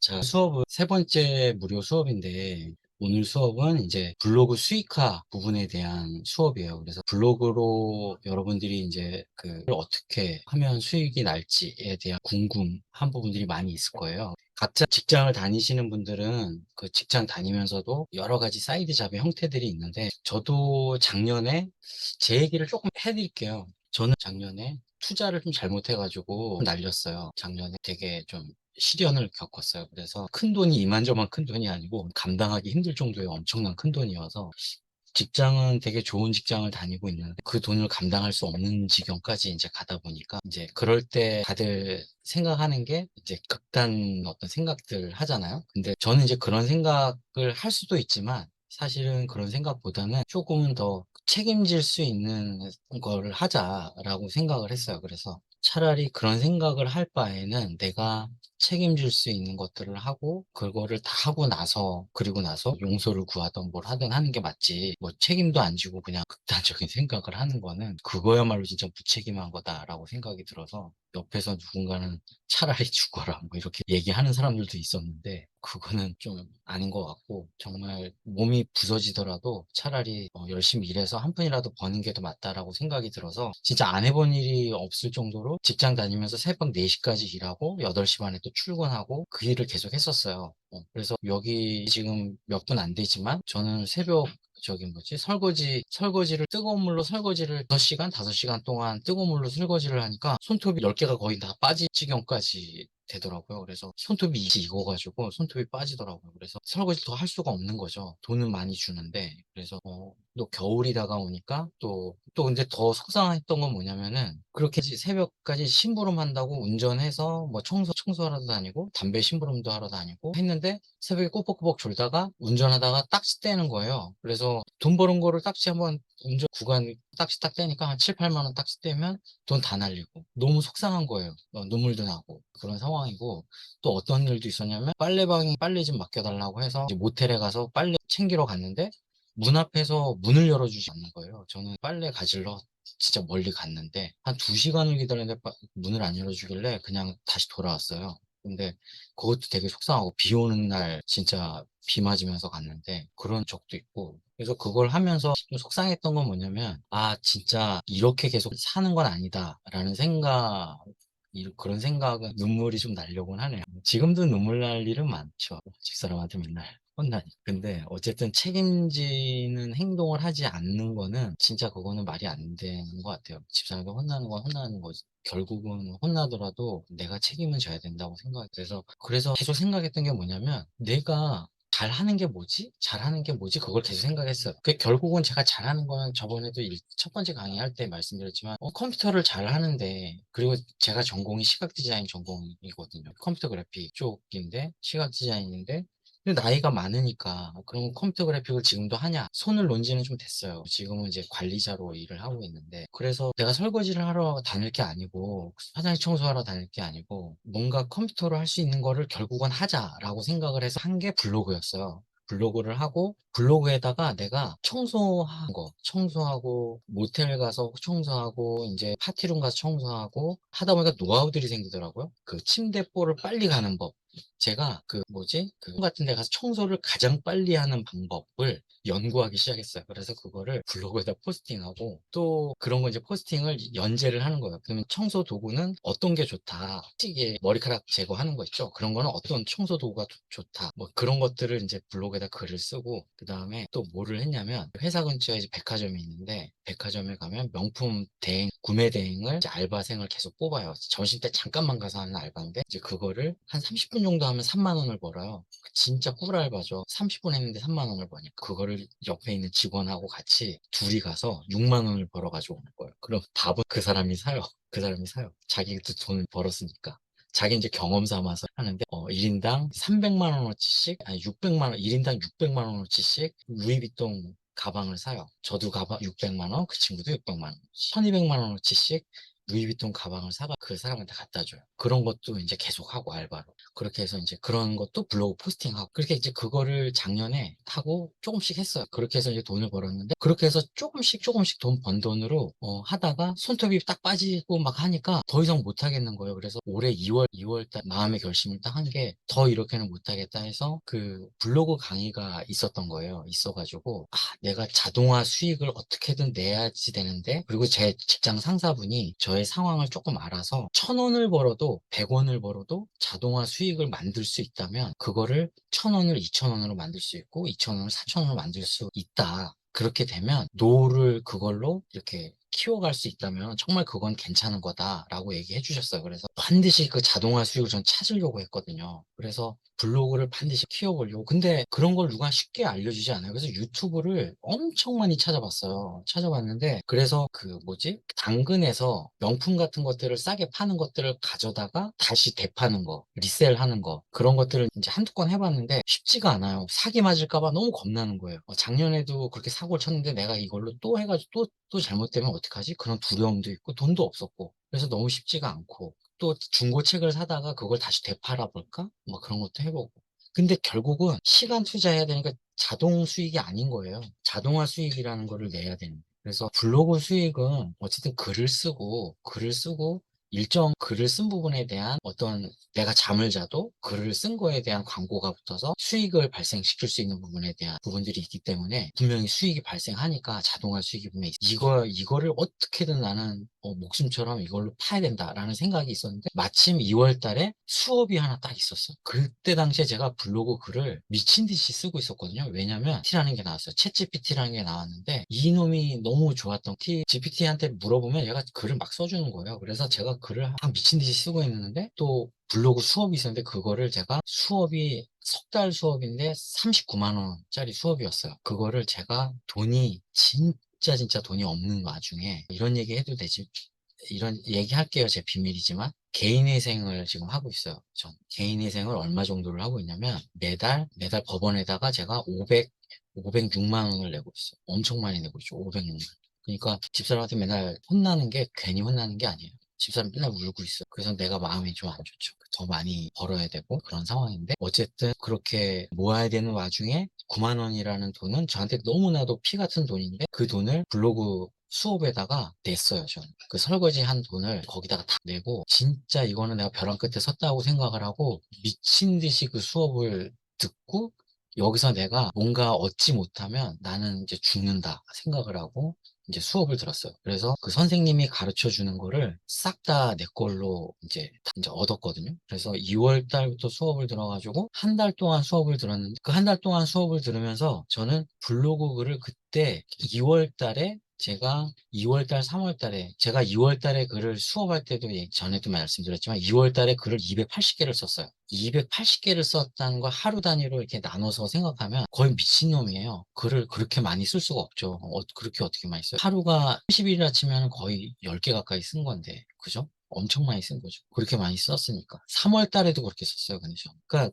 자, 수업은 세 번째 무료 수업인데, 오늘 수업은 이제 블로그 수익화 부분에 대한 수업이에요. 그래서 블로그로 여러분들이 이제 어떻게 하면 수익이 날지에 대한 궁금한 부분들이 많이 있을 거예요. 각자 직장을 다니시는 분들은 그 직장 다니면서도 여러 가지 사이드 잡의 형태들이 있는데, 저도 작년에 제 얘기를 조금 해드릴게요. 저는 작년에 투자를 좀 잘못해가지고 날렸어요. 작년에 되게 좀 시련을 겪었어요. 그래서 큰 돈이 이만저만 큰 돈이 아니고 감당하기 힘들 정도의 엄청난 큰 돈이어서 직장은 되게 좋은 직장을 다니고 있는데 그 돈을 감당할 수 없는 지경까지 이제 가다 보니까 이제 그럴 때 다들 생각하는 게 이제 극단 어떤 생각들 하잖아요. 근데 저는 이제 그런 생각을 할 수도 있지만 사실은 그런 생각보다는 조금은 더 책임질 수 있는 거를 하자라고 생각을 했어요. 그래서 차라리 그런 생각을 할 바에는 내가 책임질 수 있는 것들을 하고 그거를 다 하고 나서 그리고 나서 용서를 구하던 뭘 하든 하는 게 맞지 뭐 책임도 안 지고 그냥 극단적인 생각을 하는 거는 그거야말로 진짜 무책임한 거다라고 생각이 들어서 옆에서 누군가는 차라리 죽어라 뭐 이렇게 얘기하는 사람들도 있었는데 그거는 좀 아닌 것 같고 정말 몸이 부서지더라도 차라리 열심히 일해서 한 푼이라도 버는 게 더 맞다라고 생각이 들어서 진짜 안 해본 일이 없을 정도로 직장 다니면서 새벽 4시까지 일하고 8시 반에 또 출근하고 그 일을 계속 했었어요. 그래서 여기 지금 몇 분 안 되지만 저는 새벽 저기 뭐지 설거지를 뜨거운 물로 설거지를 6시간 5시간 동안 뜨거운 물로 설거지를 하니까 손톱이 10개가 거의 다 빠질 지경까지 되더라고요. 그래서 손톱이 익어가지고 손톱이 빠지더라고요. 그래서 설거지 더 할 수가 없는 거죠. 돈은 많이 주는데. 그래서 또 겨울이 다가오니까 또 근데 더 속상했던 건 뭐냐면은 그렇게 새벽까지 심부름 한다고 운전해서 뭐 청소하러 다니고 담배 심부름도 하러 다니고 했는데 새벽에 꼬박꼬박 졸다가 운전하다가 딱지 떼는 거예요. 그래서 돈 버는 거를 딱지 한번 운전 구간 딱지 딱 떼니까 한 7, 8만 원 딱지 떼면 돈 다 날리고 너무 속상한 거예요. 눈물도 나고 그런 상황이고 또 어떤 일도 있었냐면 빨래방에 빨래 좀 맡겨달라고 해서 이제 모텔에 가서 빨래 챙기러 갔는데 문 앞에서 문을 열어주지 않는 거예요. 저는 빨래 가지러 진짜 멀리 갔는데 한 2시간을 기다렸는데 문을 안 열어주길래 그냥 다시 돌아왔어요. 근데 그것도 되게 속상하고 비 오는 날 진짜 비 맞으면서 갔는데 그런 적도 있고 그래서 그걸 하면서 좀 속상했던 건 뭐냐면 아 진짜 이렇게 계속 사는 건 아니다라는 그런 생각은 눈물이 좀 나려고는 하네요. 지금도 눈물 날 일은 많죠. 집사람한테 맨날 혼나니. 근데 어쨌든 책임지는 행동을 하지 않는 거는 진짜 그거는 말이 안 되는 것 같아요. 집사람한테 혼나는 건 혼나는 거지. 결국은 혼나더라도 내가 책임은 져야 된다고 생각해요. 그래서 계속 생각했던 게 뭐냐면 내가 잘하는 게 뭐지? 잘하는 게 뭐지? 그걸 계속 생각했어요. 결국은 제가 잘하는 거는 저번에도 첫 번째 강의할 때 말씀드렸지만 컴퓨터를 잘하는데 그리고 제가 전공이 시각 디자인 전공이거든요. 컴퓨터 그래픽 쪽인데 시각 디자인인데 근데 나이가 많으니까 그럼 컴퓨터 그래픽을 지금도 하냐? 손을 놓은 지는 좀 됐어요. 지금은 이제 관리자로 일을 하고 있는데 그래서 내가 설거지를 하러 다닐 게 아니고 화장실 청소하러 다닐 게 아니고 뭔가 컴퓨터로 할 수 있는 거를 결국은 하자라고 생각을 해서 한 게 블로그였어요. 블로그를 하고 블로그에다가 내가 청소하고 모텔 가서 청소하고 이제 파티룸 가서 청소하고 하다 보니까 노하우들이 생기더라고요. 그 침대볼을 빨리 가는 법. 제가 같은 데 가서 청소를 가장 빨리 하는 방법을 연구하기 시작했어요. 그래서 그거를 블로그에다 포스팅하고 또 그런 거 이제 포스팅을 연재를 하는 거예요. 그러면 청소 도구는 어떤 게 좋다. 시계 머리카락 제거하는 거 있죠. 그런 거는 어떤 청소 도구가 좋다. 뭐 그런 것들을 이제 블로그에다 글을 쓰고 그 다음에 또 뭐를 했냐면 회사 근처에 이제 백화점이 있는데 백화점에 가면 명품 대행 구매 대행을 이제 알바생을 계속 뽑아요. 점심때 잠깐만 가서 하는 알바인데 이제 그거를 한 30분 정도 하면 3만 원을 벌어요. 진짜 꿀알바죠. 30분 했는데 3만 원을 버니까 그거를 옆에 있는 직원하고 같이 둘이 가서 6만 원을 벌어가지고 오는 거예요. 그럼 밥은 그 사람이 사요. 그 사람이 사요. 자기도 돈을 벌었으니까. 자기 이제 경험 삼아서 하는데 1인당 300만 원어치씩 아니 600만 원 1인당 600만 원어치씩 루이비통 가방을 사요. 저도 가방 600만 원, 그 친구도 600만 원, 1200만 원어치씩 루이비통 가방을 사가 그 사람한테 갖다 줘요. 그런 것도 이제 계속 하고 알바로. 그렇게 해서 이제 그런 것도 블로그 포스팅하고 그렇게 이제 그거를 작년에 하고 조금씩 했어요. 그렇게 해서 이제 돈을 벌었는데 그렇게 해서 조금씩 돈 번 돈으로 하다가 손톱이 딱 빠지고 막 하니까 더 이상 못 하겠는 거예요. 그래서 올해 2월 달 마음의 결심을 딱 한 게 더 이렇게는 못 하겠다 해서 그 블로그 강의가 있었던 거예요. 있어가지고 내가 자동화 수익을 어떻게든 내야지 되는데 그리고 제 직장 상사분이 저의 상황을 조금 알아서 1,000원을 벌어도 100원을 벌어도 자동화 수익을 만들 수 있다면 그거를 1,000원을 2,000원으로 만들 수 있고 2,000원을 4,000원으로 만들 수 있다. 그렇게 되면 노후를 그걸로 이렇게 키워갈 수 있다면 정말 그건 괜찮은 거다라고 얘기해 주셨어요. 그래서 반드시 그 자동화 수익을 전 찾으려고 했거든요. 그래서 블로그를 반드시 키워보려고. 근데 그런 걸 누가 쉽게 알려주지 않아요. 그래서 유튜브를 엄청 많이 찾아봤어요. 찾아봤는데 그래서 그 뭐지? 당근에서 명품 같은 것들을 싸게 파는 것들을 가져다가 다시 되파는 거, 리셀하는 거 그런 것들을 이제 한두 건 해봤는데 쉽지가 않아요. 사기 맞을까 봐 너무 겁나는 거예요. 작년에도 그렇게 사고를 쳤는데 내가 이걸로 또 해가지고 또 잘못되면 어떡하지? 그런 두려움도 있고 돈도 없었고 그래서 너무 쉽지가 않고 또 중고책을 사다가 그걸 다시 되팔아 볼까? 뭐 그런 것도 해보고. 근데 결국은 시간 투자해야 되니까 자동 수익이 아닌 거예요. 자동화 수익이라는 거를 내야 되는. 그래서 블로그 수익은 어쨌든 글을 쓰고 일정 글을 쓴 부분에 대한 어떤 내가 잠을 자도 글을 쓴 거에 대한 광고가 붙어서 수익을 발생시킬 수 있는 부분에 대한 부분들이 있기 때문에 분명히 수익이 발생하니까 자동화 수익이 분명히 이거를 어떻게든 나는 목숨처럼 이걸로 파야 된다라는 생각이 있었는데 마침 2월 달에 수업이 하나 딱 있었어. 그때 당시에 제가 블로그 글을 미친 듯이 쓰고 있었거든요. 왜냐면 T라는 게 나왔어요. 챗 GPT라는 게 나왔는데 이놈이 너무 좋았던 GPT한테 물어보면 얘가 글을 막 써주는 거예요. 그래서 제가 글을 막 미친 듯이 쓰고 있는데 또 블로그 수업이 있었는데 그거를 제가 수업이 석 달 수업인데 39만 원짜리 수업이었어요. 그거를 제가 돈이 진짜 돈이 없는 와중에 이런 얘기 해도 되지? 이런 얘기 할게요. 제 비밀이지만 개인회생을 지금 하고 있어요. 전 개인회생을 얼마 정도를 하고 있냐면 매달 법원에다가 제가 506만 원을 내고 있어요. 엄청 많이 내고 있죠. 506만 원. 그러니까 집사람한테 맨날 혼나는 게 괜히 혼나는 게 아니에요. 집사람 맨날 울고 있어요. 그래서 내가 마음이 좀 안 좋죠. 더 많이 벌어야 되고 그런 상황인데 어쨌든 그렇게 모아야 되는 와중에 9만 원이라는 돈은 저한테 너무나도 피 같은 돈인데 그 돈을 블로그 수업에다가 냈어요, 저는. 그 설거지 한 돈을 거기다가 다 내고, 진짜 이거는 내가 벼랑 끝에 섰다고 생각을 하고, 미친 듯이 그 수업을 듣고, 여기서 내가 뭔가 얻지 못하면 나는 이제 죽는다 생각을 하고, 이제 수업을 들었어요. 그래서 그 선생님이 가르쳐 주는 거를 싹 다 내 걸로 이제 얻었거든요. 그래서 2월 달부터 수업을 들어가지고 한 달 동안 수업을 들었는데 그 한 달 동안 수업을 들으면서 저는 블로그 글을 그때 2월 달에 제가 2월 달, 3월 달에 제가 2월 달에 글을 수업할 때도 전에도 말씀드렸지만 2월 달에 글을 280개를 썼어요. 280개를 썼다는 거 하루 단위로 이렇게 나눠서 생각하면 거의 미친놈이에요. 글을 그렇게 많이 쓸 수가 없죠. 그렇게 어떻게 많이 써요? 하루가 30일이라 치면 거의 10개 가까이 쓴 건데, 그죠? 엄청 많이 쓴 거죠. 그렇게 많이 썼으니까. 3월 달에도 그렇게 썼어요, 근데 저. 그러니까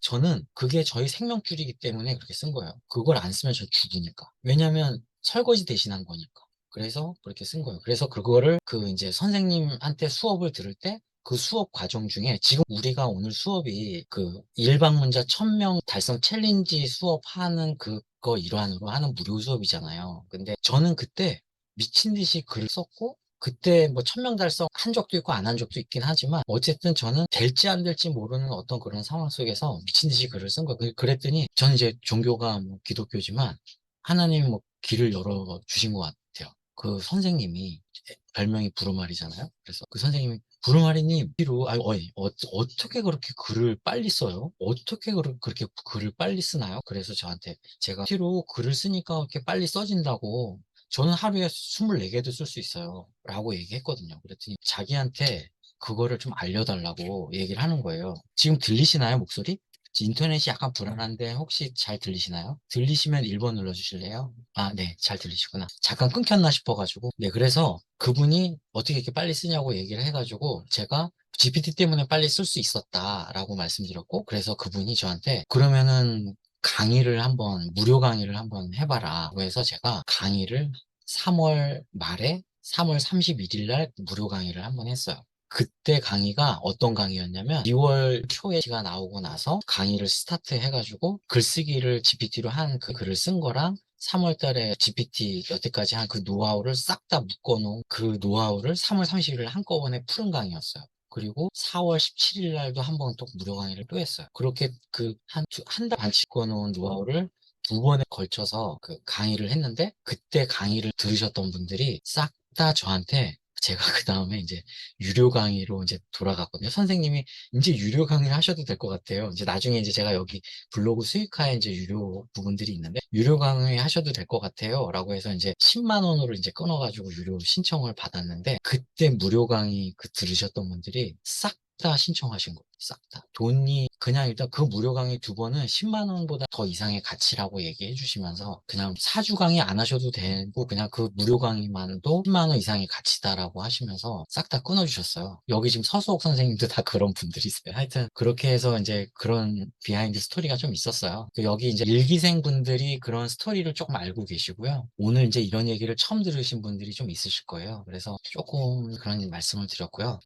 저는 그게 저희 생명줄이기 때문에 그렇게 쓴 거예요. 그걸 안 쓰면 저 죽으니까. 왜냐면 설거지 대신한 거니까. 그래서 그렇게 쓴 거예요. 그래서 그거를 그 이제 선생님한테 수업을 들을 때 그 수업 과정 중에 지금 우리가 오늘 수업이 그 일방문자 1,000명 달성 챌린지 수업하는 그거 일환으로 하는 무료 수업이잖아요. 근데 저는 그때 미친 듯이 글을 썼고 그때 뭐 1,000명 달성 한 적도 있고 안 한 적도 있긴 하지만 어쨌든 저는 될지 안 될지 모르는 어떤 그런 상황 속에서 미친 듯이 글을 쓴 거예요. 그랬더니 저는 이제 종교가 뭐 기독교지만 하나님이 뭐 길을 열어 주신 것 같아요. 그 선생님이 별명이 부르마리잖아요. 그래서 그 선생님이 부르마리님 뒤로 어떻게 그렇게 글을 빨리 써요? 어떻게 그렇게 글을 빨리 쓰나요? 그래서 저한테 제가 뒤로 글을 쓰니까 이렇게 빨리 써진다고 저는 하루에 24개도 쓸 수 있어요. 라고 얘기했거든요. 그랬더니 자기한테 그거를 좀 알려달라고 얘기를 하는 거예요. 지금 들리시나요, 목소리? 인터넷이 약간 불안한데 혹시 잘 들리시나요? 들리시면 1번 눌러주실래요? 아, 네, 잘 들리시구나. 잠깐 끊겼나 싶어가지고. 네, 그래서 그분이 어떻게 이렇게 빨리 쓰냐고 얘기를 해가지고 제가 GPT 때문에 빨리 쓸 수 있었다라고 말씀드렸고, 그래서 그분이 저한테 그러면은 무료 강의를 한번 해봐라. 그래서 제가 강의를 3월 말에 3월 31일 날 무료 강의를 한번 했어요. 그때 강의가 어떤 강의였냐면 2월 초에 가 나오고 나서 강의를 스타트 해가지고 글쓰기를 GPT로 한 그 글을 쓴 거랑 3월 달에 GPT 여태까지 한 그 노하우를 싹 다 묶어놓은 그 노하우를 3월 30일 한꺼번에 푸른 강의였어요. 그리고 4월 17일 날도 한 번 또 무료 강의를 또 했어요. 그렇게 그 한 달 반씩 꺼놓은 노하우를 두 번에 걸쳐서 그 강의를 했는데 그때 강의를 들으셨던 분들이 싹 다 저한테 제가 그 다음에 이제 유료 강의로 이제 돌아갔거든요. 선생님이 이제 유료 강의를 하셔도 될 것 같아요. 이제 나중에 이제 제가 여기 블로그 수익화에 이제 유료 부분들이 있는데 유료 강의 하셔도 될 것 같아요. 라고 해서 이제 10만 원으로 이제 끊어가지고 유료 신청을 받았는데 그때 무료 강의 그 들으셨던 분들이 싹 다 신청하신 거예요. 싹 다. 돈이 그냥 일단 그 무료 강의 두 번은 10만 원보다 더 이상의 가치라고 얘기해 주시면서 그냥 사주 강의 안 하셔도 되고 그냥 그 무료 강의만도 10만 원 이상의 가치다라고 하시면서 싹 다 끊어주셨어요. 여기 지금 서수옥 선생님도 다 그런 분들이세요. 하여튼 그렇게 해서 이제 그런 비하인드 스토리가 좀 있었어요. 여기 이제 일기생 분들이 그런 스토리를 조금 알고 계시고요. 오늘 이제 이런 얘기를 처음 들으신 분들이 좀 있으실 거예요. 그래서 조금 그런 말씀을 드렸고요.